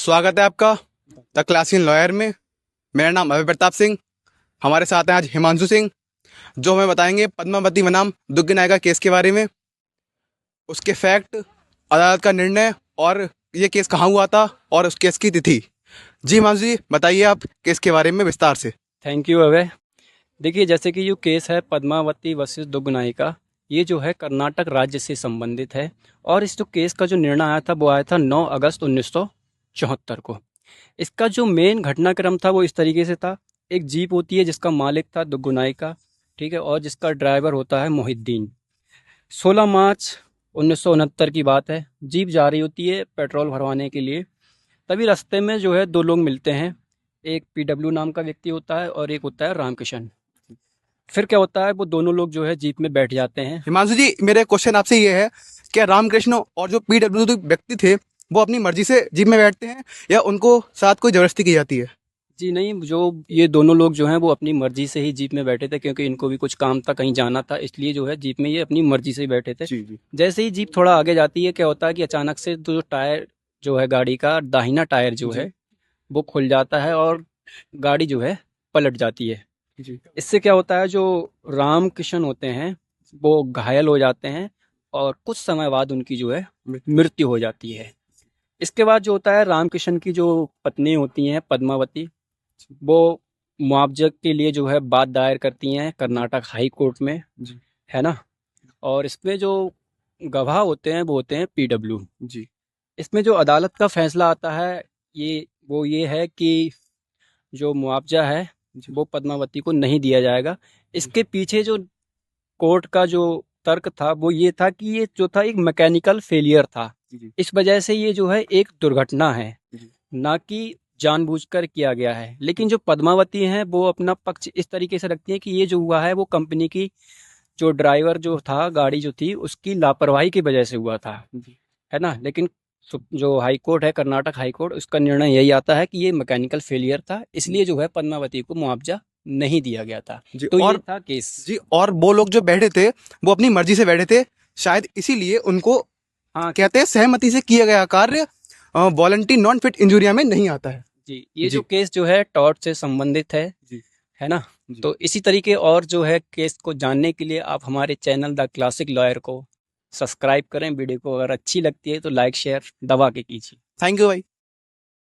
स्वागत है आपका द क्लासियन लॉयर में। मेरा नाम अभय प्रताप सिंह। हमारे साथ हैं आज हिमांशु सिंह, जो हमें बताएंगे पद्मावती बनाम दुग्गल नायका केस के बारे में, उसके फैक्ट, अदालत का निर्णय और ये केस कहाँ हुआ था और उस केस की तिथि। जी हिमांशु जी, बताइए आप केस के बारे में विस्तार से। थैंक यू अभय। देखिए, जैसे कि ये केस है पद्मावती वर्सेस दुग्गल नायका, ये जो है कर्नाटक राज्य से संबंधित है। और इस जो केस का जो निर्णय आया था वो आया था 9 अगस्त 1974 को। इसका जो मेन घटनाक्रम था वो इस तरीके से था। एक जीप होती है जिसका मालिक था दुग्गल नायका, ठीक है, और जिसका ड्राइवर होता है मोहिद्दीन। 16 मार्च 1969 की बात है। जीप जा रही होती है पेट्रोल भरवाने के लिए। तभी रास्ते में जो है दो लोग मिलते हैं। एक पीडब्ल्यू नाम का व्यक्ति होता है और एक होता है रामकिशन। फिर क्या होता है, वो दोनों लोग जो है जीप में बैठ जाते हैं। हिमांशु जी, मेरे क्वेश्चन आपसे ये है, क्या रामकृष्ण और जो पीडब्ल्यू व्यक्ति थे वो अपनी मर्जी से जीप में बैठते हैं या उनको साथ कोई जबरदस्ती की जाती है? जी नहीं, जो ये दोनों लोग जो हैं वो अपनी मर्जी से ही जीप में बैठे थे, क्योंकि इनको भी कुछ काम था, कहीं जाना था, इसलिए जो है जीप में ये अपनी मर्जी से ही बैठे थे। जी जी। जैसे ही जीप थोड़ा आगे जाती है, क्या होता है कि अचानक से जो टायर जो है गाड़ी का दाहिना टायर जो जी है वो खुल जाता है और गाड़ी जो है पलट जाती है। जी। इससे क्या होता है, जो राम किशन होते हैं वो घायल हो जाते हैं और कुछ समय बाद उनकी जो है मृत्यु हो जाती है। इसके बाद जो होता है, राम किशन की जो पत्नी होती हैं पद्मावती, वो मुआवजे के लिए जो है बात दायर करती हैं कर्नाटक हाई कोर्ट में, जी है ना। और इसमें जो गवाह होते हैं वो होते हैं पीडब्ल्यू। जी। इसमें जो अदालत का फैसला आता है ये है कि जो मुआवजा है जी वो पद्मावती को नहीं दिया जाएगा। जी इसके पीछे जो कोर्ट का जो तर्क था वो ये था कि ये जो था एक मैकेनिकल फेलियर था। जी इस वजह से ये जो है एक दुर्घटना है, जी ना कि जानबूझकर किया गया है। लेकिन जो पद्मावती हैं वो अपना पक्ष इस तरीके से रखती हैं कि ये जो हुआ है वो कंपनी की जो ड्राइवर जो था, गाड़ी जो थी, उसकी लापरवाही की वजह से हुआ था, जी। है ना। लेकिन जो हाई कोर्ट है, कर्नाटक हाई कोर्ट, उसका निर्णय यही आता है कि ये मैकेनिकल फेलियर था, इसलिए जो है पद्मावती को मुआवजा नहीं दिया गया था। जी तो ये और था केस। जी, और वो लोग जो बैठे थे वो अपनी मर्जी से बैठे थे, शायद इसीलिए उनको हाँ कहते हैं सहमति से किया गया कार्य वॉलंटरी नॉन फिट इंजूरिया में नहीं आता है। जी, ये जो जी केस जो है टॉर्च से संबंधित जी है ना। जी। तो इसी तरीके और जो है केस को जानने के लिए आप हमारे चैनल द क्लासिक लॉयर को सब्सक्राइब करें। वीडियो को अगर अच्छी लगती है तो लाइक शेयर दबा के कीजिए। थैंक यू भाई।